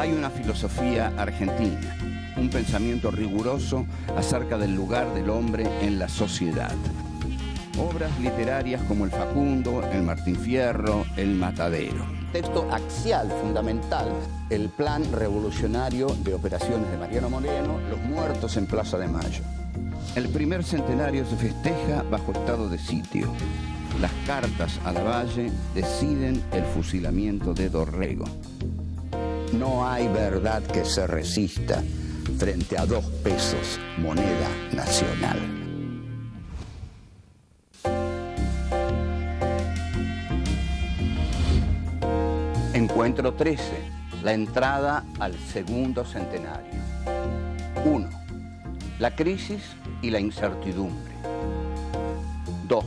Hay una filosofía argentina, un pensamiento riguroso acerca del lugar del hombre en la sociedad. Obras literarias como El Facundo, El Martín Fierro, El Matadero. Texto axial, fundamental, el plan revolucionario de operaciones de Mariano Moreno, Los muertos en Plaza de Mayo. El primer centenario se festeja bajo estado de sitio. Las cartas a Lavalle deciden el fusilamiento de Dorrego. No hay verdad que se resista frente a 2 pesos, moneda nacional. Encuentro 13. La entrada al segundo centenario. 1. La crisis y la incertidumbre. 2.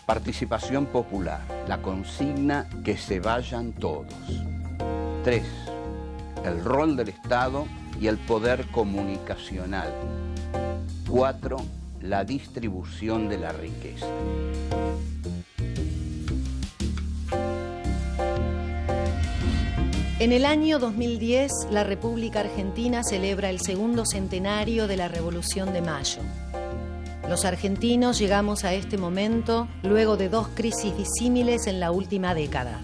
Participación popular. La consigna que se vayan todos. 3. El rol del Estado y el poder comunicacional. 4. La distribución de la riqueza. En el año 2010, la República Argentina celebra el segundo centenario de la Revolución de Mayo. Los argentinos llegamos a este momento luego de 2 crisis disímiles en la última década.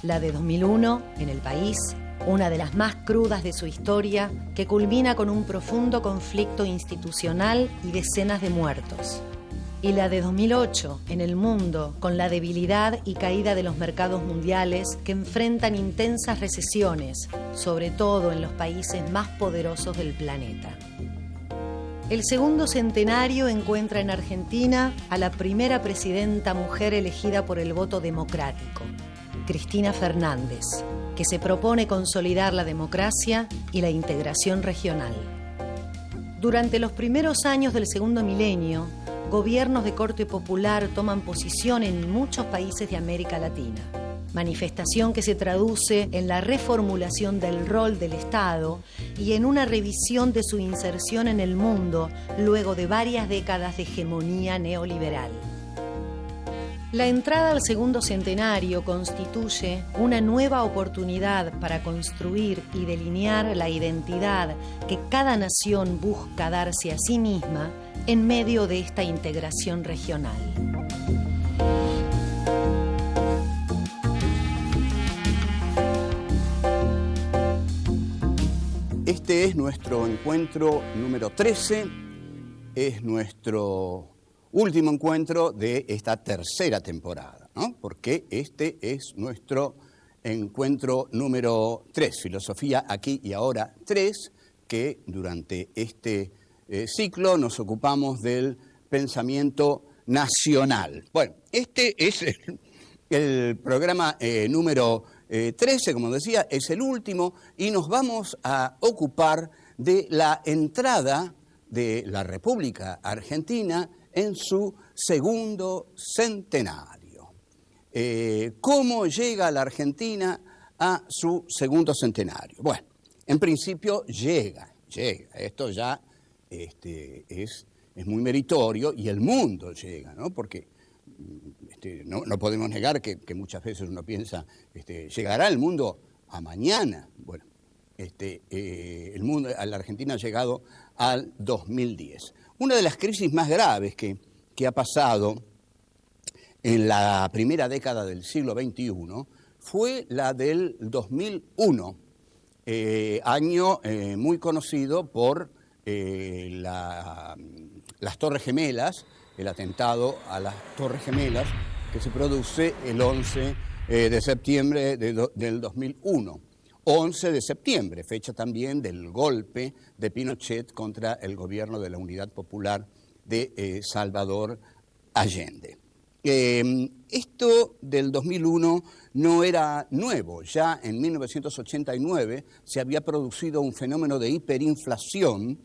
La de 2001, en el país, una de las más crudas de su historia, que culmina con un profundo conflicto institucional y decenas de muertos. Y la de 2008, en el mundo, con la debilidad y caída de los mercados mundiales que enfrentan intensas recesiones, sobre todo en los países más poderosos del planeta. El segundo centenario encuentra en Argentina a la primera presidenta mujer elegida por el voto democrático, Cristina Fernández, que se propone consolidar la democracia y la integración regional. Durante los primeros años del segundo milenio, gobiernos de corte popular toman posición en muchos países de América Latina. Manifestación que se traduce en la reformulación del rol del Estado y en una revisión de su inserción en el mundo luego de varias décadas de hegemonía neoliberal. La entrada al segundo centenario constituye una nueva oportunidad para construir y delinear la identidad que cada nación busca darse a sí misma en medio de esta integración regional. Este es nuestro encuentro número 13, es nuestro último encuentro de esta tercera temporada, ¿no? Porque este es nuestro encuentro número 3, Filosofía aquí y ahora 3, que durante este ciclo nos ocupamos del pensamiento nacional. Bueno, este es el programa número 13, como decía, es el último, y nos vamos a ocupar de la entrada de la República Argentina en su segundo centenario. ¿Cómo llega la Argentina a su segundo centenario? Bueno, en principio llega. Esto ya es muy meritorio, y el mundo llega, ¿no? Porque no podemos negar que muchas veces uno piensa, ¿llegará el mundo a mañana? Bueno, el mundo, a la Argentina ha llegado al 2010. Una de las crisis más graves que ha pasado en la primera década del siglo XXI fue la del 2001, año muy conocido por las Torres Gemelas, el atentado a las Torres Gemelas que se produce el 11 de septiembre del 2001. 11 de septiembre, fecha también del golpe de Pinochet contra el gobierno de la Unidad Popular de Salvador Allende. Esto del 2001 no era nuevo. Ya en 1989 se había producido un fenómeno de hiperinflación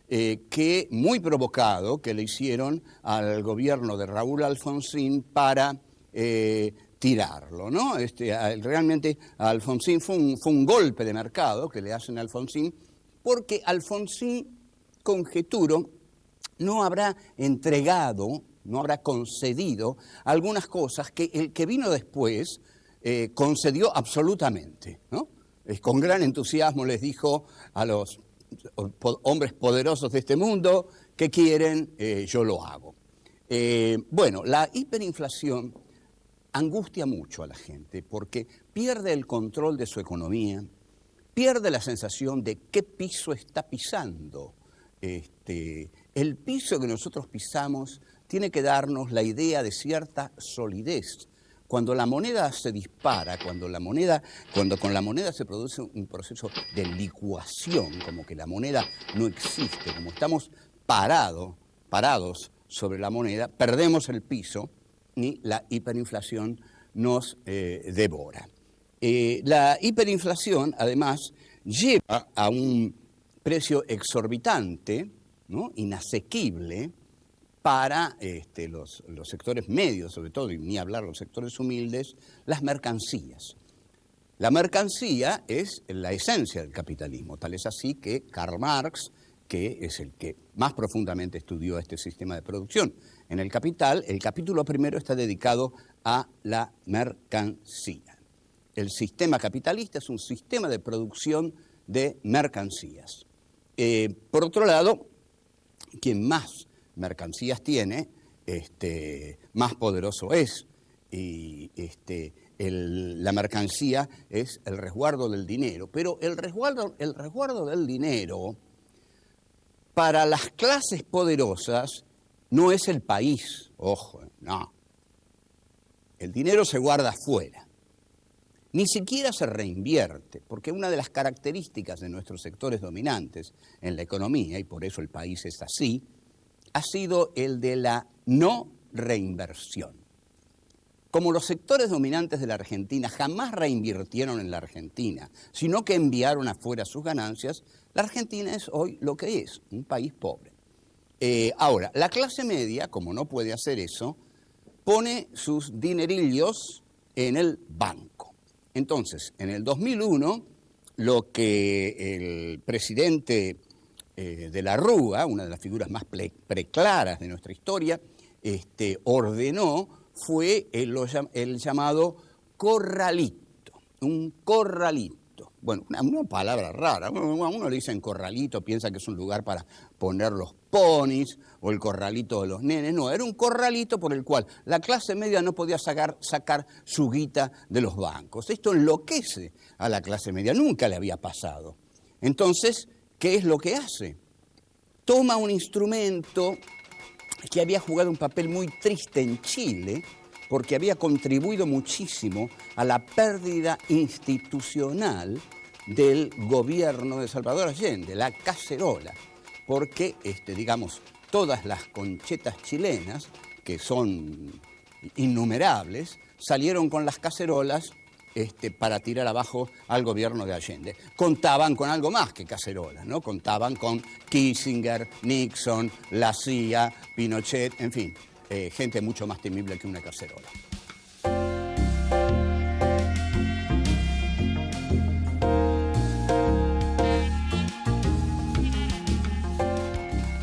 que muy provocado, que le hicieron al gobierno de Raúl Alfonsín para tirarlo, ¿no? Realmente a Alfonsín fue un golpe de mercado que le hacen a Alfonsín, porque Alfonsín, conjeturo, no habrá entregado, no habrá concedido algunas cosas que el que vino después concedió absolutamente, ¿no? con gran entusiasmo les dijo a los hombres poderosos de este mundo que quieren, yo lo hago. Bueno, la hiperinflación angustia mucho a la gente porque pierde el control de su economía, pierde la sensación de qué piso está pisando. El piso que nosotros pisamos tiene que darnos la idea de cierta solidez. Cuando la moneda se dispara, cuando con la moneda se produce un proceso de licuación, como que la moneda no existe, como estamos parados sobre la moneda, perdemos el piso y la hiperinflación nos devora. La hiperinflación, además, lleva a un precio exorbitante, ¿no?, inasequible, para los sectores medios, sobre todo, y ni hablar los sectores humildes, las mercancías. La mercancía es la esencia del capitalismo, tal es así que Karl Marx, que es el que más profundamente estudió este sistema de producción en el Capital, el capítulo primero está dedicado a la mercancía. El sistema capitalista es un sistema de producción de mercancías. Por otro lado, quien más mercancías tiene, más poderoso es. Y la mercancía es el resguardo del dinero. Pero el resguardo del dinero para las clases poderosas no es el país. Ojo, no. El dinero se guarda afuera. Ni siquiera se reinvierte, porque una de las características de nuestros sectores dominantes en la economía, y por eso el país es así, ha sido el de la no reinversión. Como los sectores dominantes de la Argentina jamás reinvirtieron en la Argentina, sino que enviaron afuera sus ganancias, la Argentina es hoy lo que es, un país pobre. Ahora, la clase media, como no puede hacer eso, pone sus dinerillos en el banco. Entonces, en el 2001, lo que el presidente de la Rúa, una de las figuras más preclaras de nuestra historia, ordenó fue el llamado corralito, un corralito. Bueno, una palabra rara, a uno le dicen corralito, piensa que es un lugar para poner los ponis o el corralito de los nenes. No, era un corralito por el cual la clase media no podía sacar su guita de los bancos. Esto enloquece a la clase media, nunca le había pasado. Entonces, ¿qué es lo que hace? Toma un instrumento que había jugado un papel muy triste en Chile, porque había contribuido muchísimo a la pérdida institucional del gobierno de Salvador Allende, la cacerola, porque, digamos, todas las conchetas chilenas, que son innumerables, salieron con las cacerolas para tirar abajo al gobierno de Allende. Contaban con algo más que cacerolas, ¿no? Contaban con Kissinger, Nixon, la CIA, Pinochet, en fin, gente mucho más temible que una cacerola.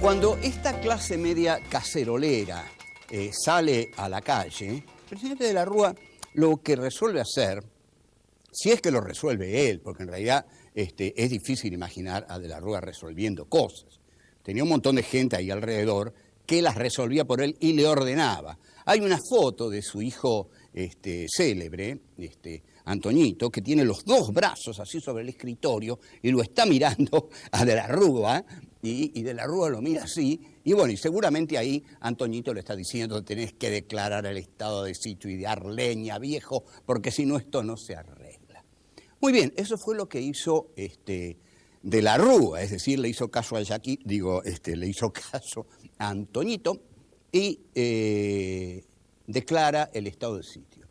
Cuando esta clase media cacerolera sale a la calle, el presidente de la Rúa lo que resuelve hacer, si es que lo resuelve él, porque en realidad es difícil imaginar a de la Rúa resolviendo cosas. Tenía un montón de gente ahí alrededor que las resolvía por él y le ordenaba. Hay una foto de su hijo célebre, Antoñito, que tiene los dos brazos así sobre el escritorio y lo está mirando a de la Rúa, y de la Rúa lo mira así, y bueno, y seguramente ahí Antoñito le está diciendo: tenés que declarar el estado de sitio y dar leña, viejo, porque si no esto no se arregla. Muy bien, eso fue lo que hizo de la Rúa, es decir, le hizo caso a le hizo caso a Antoñito y declara el estado de sitio.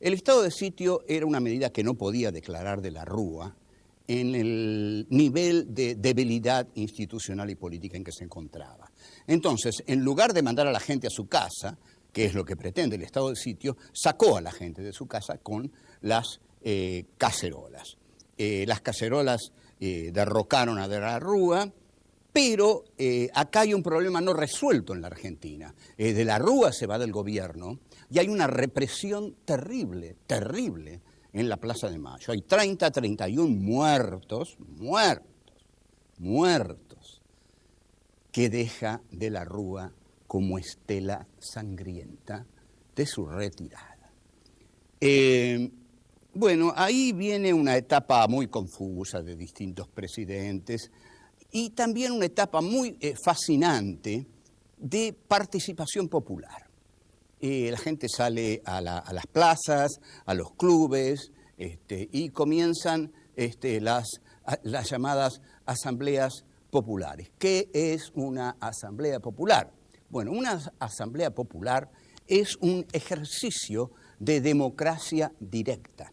El estado de sitio era una medida que no podía declarar de la Rúa en el nivel de debilidad institucional y política en que se encontraba. Entonces, en lugar de mandar a la gente a su casa, que es lo que pretende el estado de sitio, sacó a la gente de su casa con las cacerolas. Las cacerolas derrocaron a de la Rúa, pero acá hay un problema no resuelto en la Argentina. De la Rúa se va del gobierno y hay una represión terrible, terrible en la Plaza de Mayo. Hay 31 muertos, que deja de la Rúa como estela sangrienta de su retirada. Bueno, ahí viene una etapa muy confusa de distintos presidentes y también una etapa muy fascinante de participación popular. La gente sale a las plazas, a los clubes, y comienzan las llamadas asambleas populares. ¿Qué es una asamblea popular? Bueno, una asamblea popular es un ejercicio de democracia directa.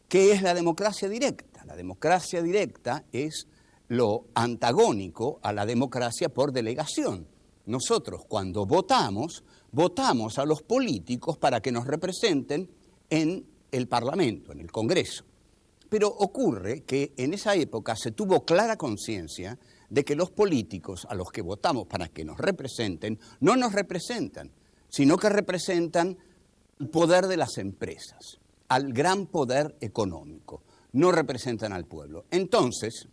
¿Qué es la democracia directa? La democracia directa es lo antagónico a la democracia por delegación. Nosotros cuando votamos a los políticos para que nos representen en el Parlamento, en el Congreso. Pero ocurre que en esa época se tuvo clara conciencia de que los políticos a los que votamos para que nos representen, no nos representan, sino que representan el poder de las empresas, al gran poder económico, no representan al pueblo. Entonces,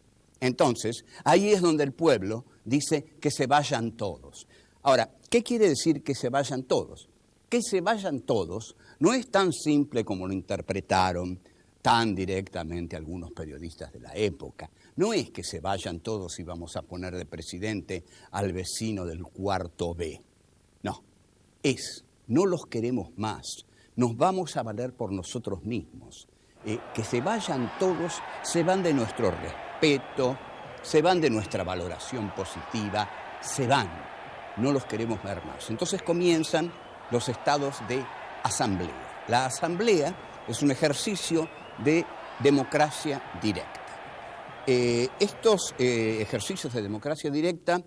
ahí es donde el pueblo dice que se vayan todos. Ahora, ¿qué quiere decir que se vayan todos? Que se vayan todos no es tan simple como lo interpretaron tan directamente algunos periodistas de la época. No es que se vayan todos y vamos a poner de presidente al vecino del cuarto B. No, no los queremos más, nos vamos a valer por nosotros mismos. Que se vayan todos, se van de nuestro respeto, se van de nuestra valoración positiva, se van, no los queremos ver más. Entonces comienzan los estados de asamblea. La asamblea es un ejercicio de democracia directa. Estos ejercicios de democracia directa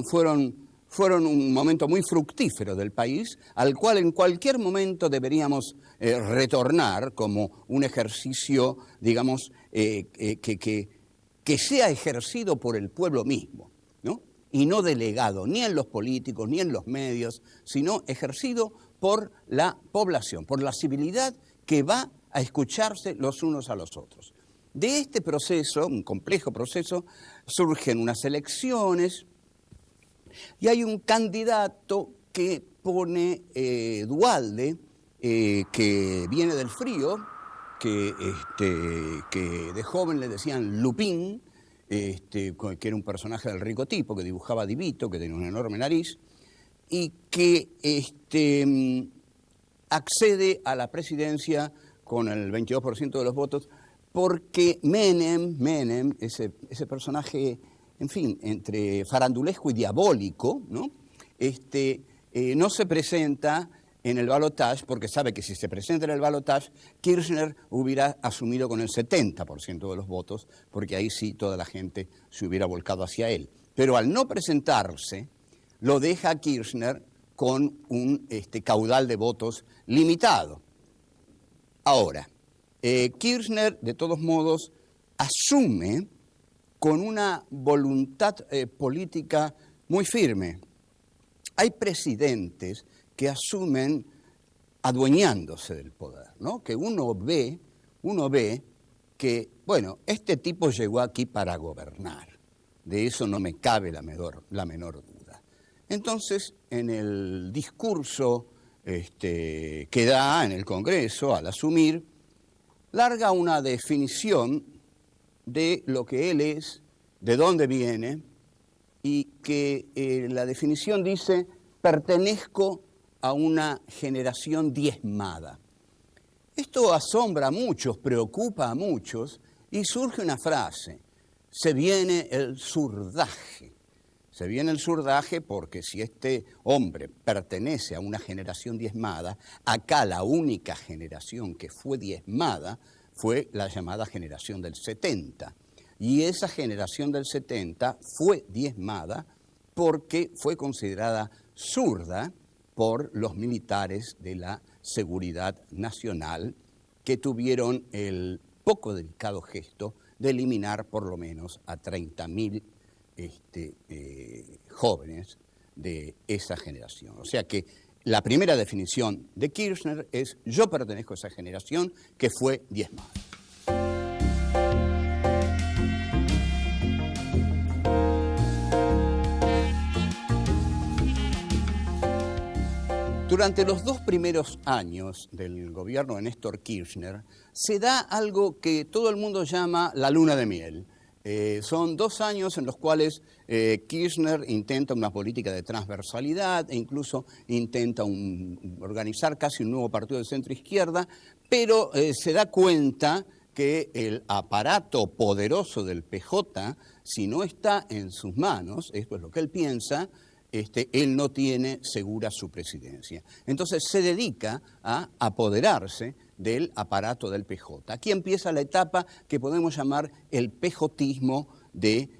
fueron un momento muy fructífero del país, al cual en cualquier momento deberíamos retornar como un ejercicio, digamos, que sea ejercido por el pueblo mismo, ¿no? Y no delegado ni en los políticos ni en los medios, sino ejercido por la población, por la civilidad que va a escucharse los unos a los otros. De este proceso, un complejo proceso, surgen unas elecciones y hay un candidato que pone Duhalde, que viene del Frío, que de joven le decían Lupín, que era un personaje del rico tipo, que dibujaba divito, que tenía una enorme nariz, y que accede a la presidencia con el 22% de los votos, porque Menem, ese personaje, en fin, entre farandulesco y diabólico, ¿no? No se presenta en el balotaje, porque sabe que si se presenta en el balotaje, Kirchner hubiera asumido con el 70% de los votos, porque ahí sí toda la gente se hubiera volcado hacia él. Pero al no presentarse, lo deja a Kirchner con un caudal de votos limitado. Ahora, Kirchner, de todos modos, asume con una voluntad política muy firme. Hay presidentes que asumen adueñándose del poder, ¿no? Que uno ve que, bueno, este tipo llegó aquí para gobernar. De eso no me cabe la menor duda. Entonces, en el discurso que da en el Congreso al asumir, larga una definición de lo que él es, de dónde viene, y que la definición dice: pertenezco a una generación diezmada. Esto asombra a muchos, preocupa a muchos, y surge una frase: se viene el surdaje. Se viene el surdaje porque si este hombre pertenece a una generación diezmada, acá la única generación que fue diezmada fue la llamada generación del 70. Y esa generación del 70 fue diezmada porque fue considerada zurda por los militares de la Seguridad Nacional, que tuvieron el poco delicado gesto de eliminar por lo menos a 30.000 jóvenes de esa generación. O sea que la primera definición de Kirchner es: yo pertenezco a esa generación que fue diezmada. Durante los 2 primeros años del gobierno de Néstor Kirchner se da algo que todo el mundo llama la luna de miel. Son 2 años en los cuales Kirchner intenta una política de transversalidad e incluso intenta organizar casi un nuevo partido de centro-izquierda, pero se da cuenta que el aparato poderoso del PJ, si no está en sus manos, esto es lo que él piensa, él no tiene segura su presidencia. Entonces se dedica a apoderarse del aparato del PJ. Aquí empieza la etapa que podemos llamar el pejotismo de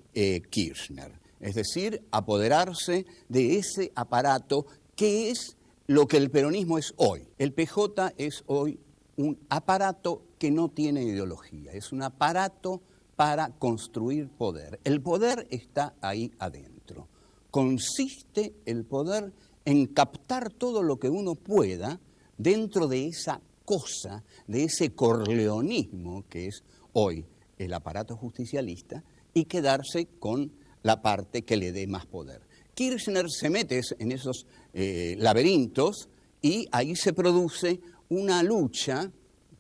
Kirchner. Es decir, apoderarse de ese aparato que es lo que el peronismo es hoy. El PJ es hoy un aparato que no tiene ideología, es un aparato para construir poder. El poder está ahí adentro. Consiste el poder en captar todo lo que uno pueda dentro de esa cosa, de ese corleonismo que es hoy el aparato justicialista, y quedarse con la parte que le dé más poder. Kirchner se mete en esos laberintos y ahí se produce una lucha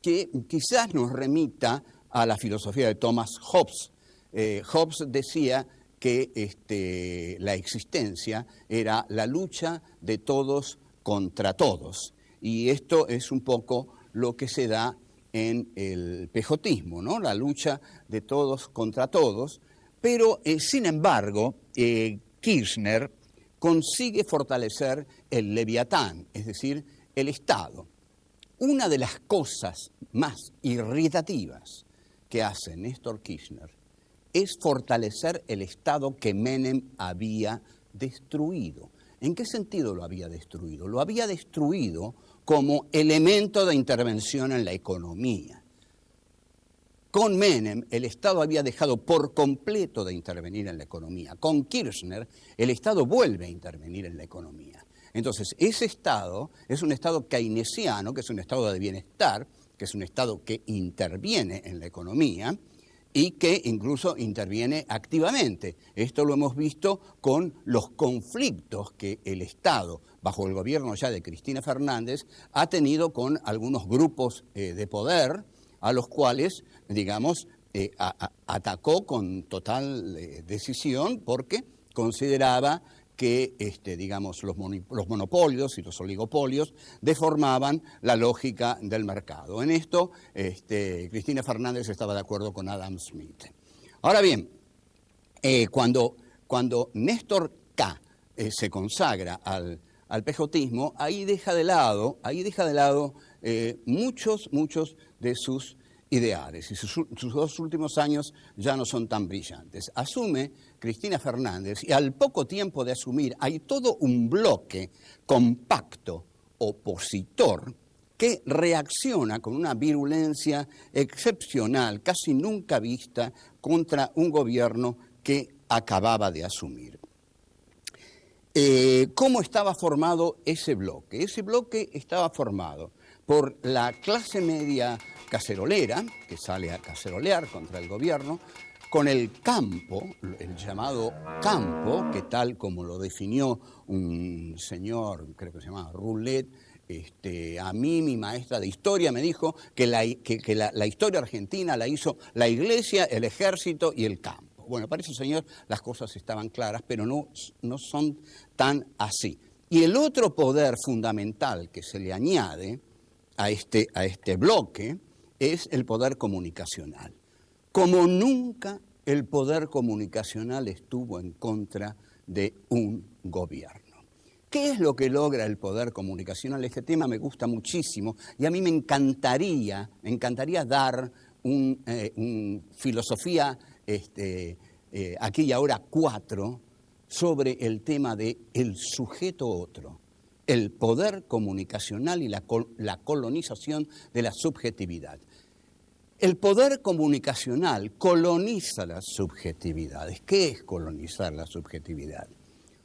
que quizás nos remita a la filosofía de Thomas Hobbes. Hobbes decía que la existencia era la lucha de todos contra todos. Y esto es un poco lo que se da en el pejotismo, ¿no? La lucha de todos contra todos. Pero, sin embargo, Kirchner consigue fortalecer el leviatán, es decir, el Estado. Una de las cosas más irritativas que hace Néstor Kirchner es fortalecer el Estado que Menem había destruido. ¿En qué sentido lo había destruido? Lo había destruido como elemento de intervención en la economía. Con Menem, el Estado había dejado por completo de intervenir en la economía. Con Kirchner, el Estado vuelve a intervenir en la economía. Entonces, ese Estado es un Estado keynesiano, que es un Estado de bienestar, que es un Estado que interviene en la economía, y que incluso interviene activamente. Esto lo hemos visto con los conflictos que el Estado, bajo el gobierno ya de Cristina Fernández, ha tenido con algunos grupos de poder, a los cuales, digamos, atacó con total decisión, porque consideraba que digamos, los monopolios y los oligopolios deformaban la lógica del mercado. En esto, Cristina Fernández estaba de acuerdo con Adam Smith. Ahora bien, cuando Néstor K. Se consagra al pejotismo, ahí deja de lado muchos de sus ideales, y sus 2 últimos años ya no son tan brillantes. Asume Cristina Fernández y al poco tiempo de asumir hay todo un bloque compacto opositor que reacciona con una virulencia excepcional, casi nunca vista, contra un gobierno que acababa de asumir. ¿Cómo estaba formado ese bloque? Ese bloque estaba formado por la clase media cacerolera, que sale a cacerolear contra el gobierno, con el campo, el llamado campo, que tal como lo definió un señor, creo que se llamaba Roulet, a mí mi maestra de historia me dijo que la historia argentina la hizo la iglesia, el ejército y el campo. Bueno, para ese señor las cosas estaban claras, pero no son tan así. Y el otro poder fundamental que se le añade a este bloque es el poder comunicacional. Como nunca el poder comunicacional estuvo en contra de un gobierno. ¿Qué es lo que logra el poder comunicacional? Este tema me gusta muchísimo y a mí me encantaría dar un filosofía aquí y ahora 4 sobre el tema de el sujeto otro, el poder comunicacional y la colonización de la subjetividad. El poder comunicacional coloniza las subjetividades. ¿Qué es colonizar la subjetividad?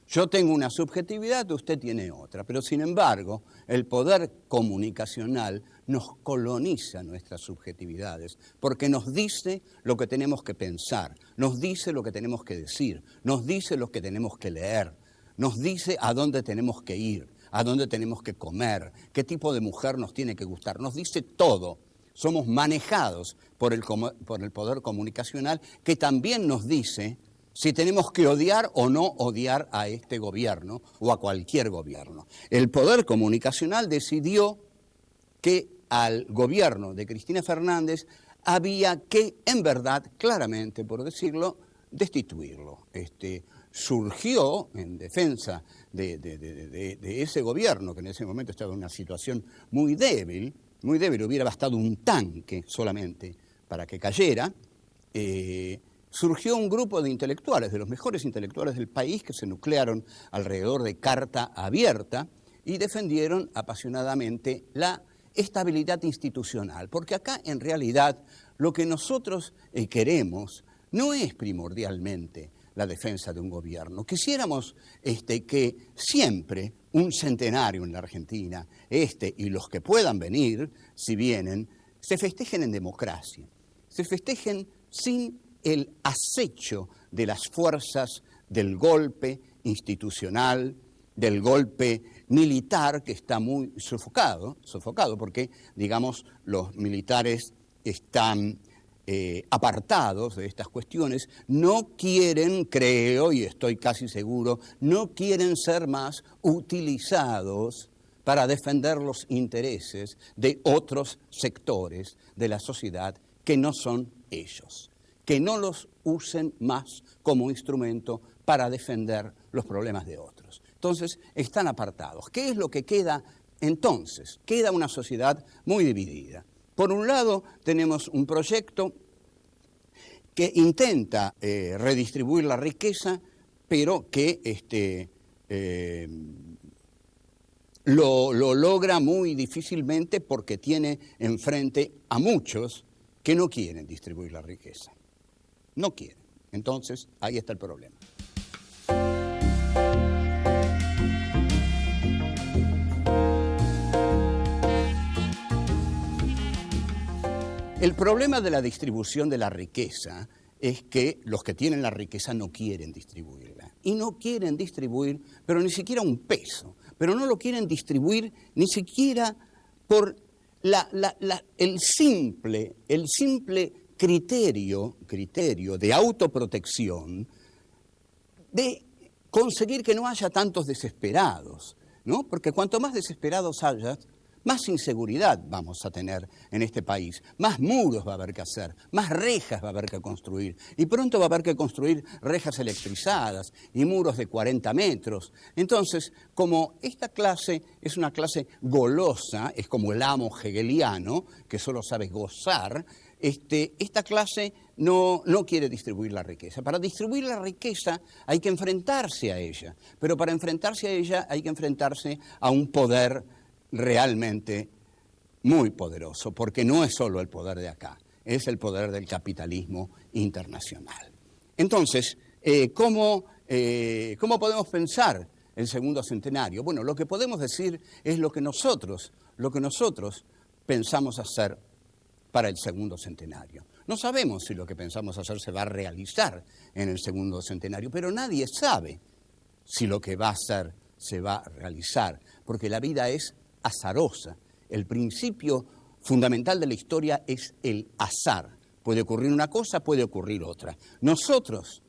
Yo tengo una subjetividad, usted tiene otra, pero sin embargo, el poder comunicacional nos coloniza nuestras subjetividades, porque nos dice lo que tenemos que pensar, nos dice lo que tenemos que decir, nos dice lo que tenemos que leer, nos dice a dónde tenemos que ir, a dónde tenemos que comer, qué tipo de mujer nos tiene que gustar, nos dice todo. Somos manejados por el poder comunicacional, que también nos dice si tenemos que odiar o no odiar a este gobierno o a cualquier gobierno. El poder comunicacional decidió que al gobierno de Cristina Fernández había que, en verdad, claramente, por decirlo, destituirlo. Surgió en defensa de ese gobierno, que en ese momento estaba en una situación muy débil, hubiera bastado un tanque solamente para que cayera. Surgió un grupo de intelectuales, de los mejores intelectuales del país, que se nuclearon alrededor de Carta Abierta y defendieron apasionadamente la estabilidad institucional. Porque acá, en realidad, lo que nosotros queremos no es primordialmente la defensa de un gobierno. Quisiéramos que siempre un centenario en la Argentina, y los que puedan venir, si vienen, se festejen en democracia, se festejen sin el acecho de las fuerzas del golpe institucional, del golpe militar, que está muy sofocado porque, digamos, los militares están apartados de estas cuestiones, no quieren, creo, y estoy casi seguro, no quieren ser más utilizados para defender los intereses de otros sectores de la sociedad que no son ellos. Que no los usen más como instrumento para defender los problemas de otros. Entonces, están apartados. ¿Qué es lo que queda entonces? Queda una sociedad muy dividida. Por un lado, tenemos un proyecto que intenta redistribuir la riqueza, pero que lo logra muy difícilmente porque tiene enfrente a muchos que no quieren distribuir la riqueza. No quieren. Entonces, ahí está el problema. El problema de la distribución de la riqueza es que los que tienen la riqueza no quieren distribuirla. Y no quieren distribuir, pero ni siquiera un peso. Pero no lo quieren distribuir ni siquiera por el simple criterio de autoprotección, de conseguir que no haya tantos desesperados, ¿no? Porque cuanto más desesperados haya, más inseguridad vamos a tener en este país, más muros va a haber que hacer, más rejas va a haber que construir, y pronto va a haber que construir rejas electrizadas y muros de 40 metros. Entonces, como esta clase es una clase golosa, es como el amo hegeliano, que solo sabe gozar, esta clase no quiere distribuir la riqueza. Para distribuir la riqueza hay que enfrentarse a ella, pero para enfrentarse a ella hay que enfrentarse a un poder realmente muy poderoso, porque no es solo el poder de acá, es el poder del capitalismo internacional. Entonces, ¿cómo podemos pensar el segundo centenario? Bueno, lo que podemos decir es lo que nosotros pensamos hacer para el segundo centenario. No sabemos si lo que pensamos hacer se va a realizar en el segundo centenario, pero nadie sabe si lo que va a hacer se va a realizar, porque la vida es azarosa. El principio fundamental de la historia es el azar. Puede ocurrir una cosa, puede ocurrir otra. Nosotros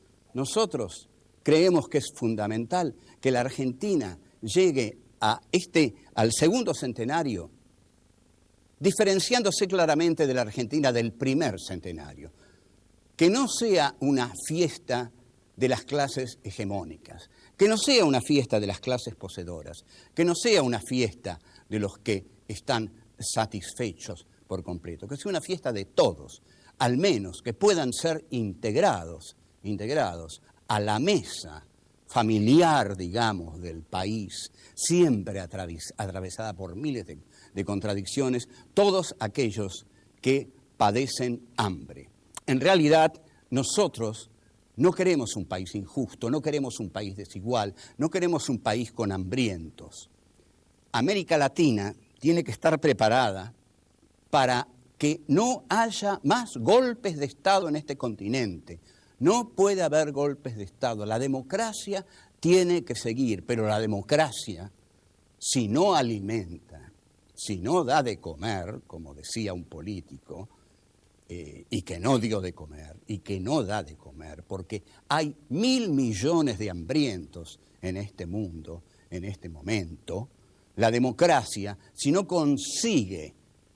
creemos que es fundamental que la Argentina llegue al segundo centenario diferenciándose claramente de la Argentina del primer centenario. Que no sea una fiesta de las clases hegemónicas, que no sea una fiesta de las clases poseedoras, que no sea una fiesta de los que están satisfechos por completo, que sea una fiesta de todos, al menos que puedan ser integrados a la mesa familiar, digamos, del país, siempre atravesada por miles de contradicciones, todos aquellos que padecen hambre. En realidad, nosotros No queremos un país injusto, no queremos un país desigual, no queremos un país con hambrientos. América Latina tiene que estar preparada para que no haya más golpes de Estado en este continente. No puede haber golpes de Estado. La democracia tiene que seguir, pero la democracia, si no alimenta, si no da de comer, como decía un político, y que no dio de comer, y que no da de comer, porque hay 1.000 millones de hambrientos en este mundo, en este momento, la democracia, si no consigue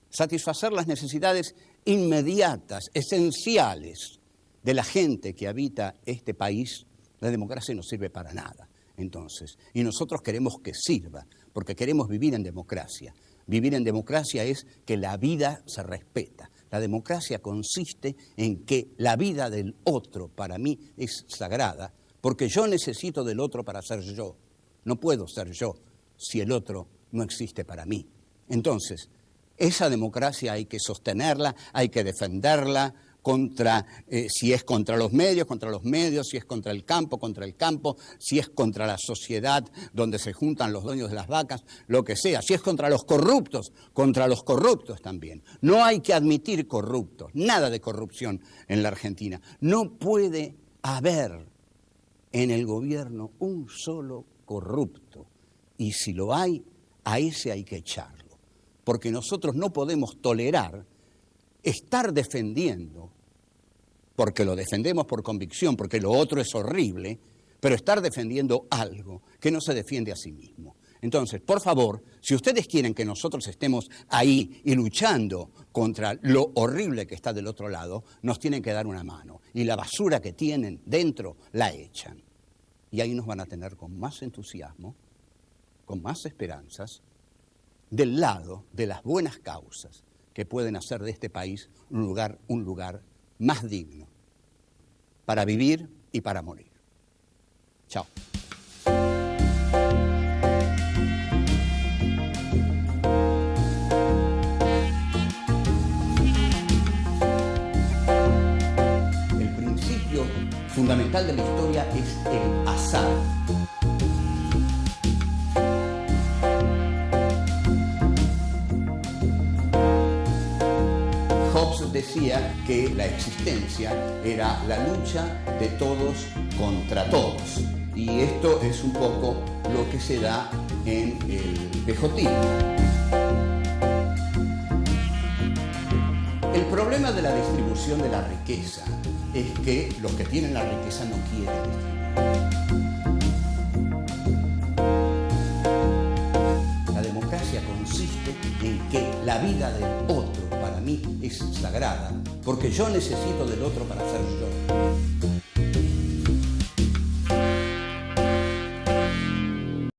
satisfacer las necesidades inmediatas, esenciales de la gente que habita este país, la democracia no sirve para nada. Entonces, y nosotros queremos que sirva, porque queremos vivir en democracia. Vivir en democracia es que la vida se respeta. La democracia consiste en que la vida del otro para mí es sagrada, porque yo necesito del otro para ser yo. No puedo ser yo si el otro no existe para mí. Entonces, esa democracia hay que sostenerla, hay que defenderla, si es contra los medios, si es contra el campo, si es contra la sociedad donde se juntan los dueños de las vacas, lo que sea, si es contra los corruptos también. No hay que admitir corruptos, nada de corrupción en la Argentina. No puede haber en el gobierno un solo corrupto, y si lo hay, a ese hay que echarlo, porque nosotros no podemos tolerar estar defendiendo, porque lo defendemos por convicción, porque lo otro es horrible, pero estar defendiendo algo que no se defiende a sí mismo. Entonces, por favor, si ustedes quieren que nosotros estemos ahí y luchando contra lo horrible que está del otro lado, nos tienen que dar una mano. Y la basura que tienen dentro la echan. Y ahí nos van a tener con más entusiasmo, con más esperanzas, del lado de las buenas causas que pueden hacer de este país un lugar más digno para vivir y para morir. Chao. El principio fundamental de la historia es el azar. Decía que la existencia era la lucha de todos contra todos. Y esto es un poco lo que se da en el pejotismo. El problema de la distribución de la riqueza es que los que tienen la riqueza no quieren distribuir. La democracia consiste en que la vida del otro para mí es sagrada, porque yo necesito del otro para ser yo.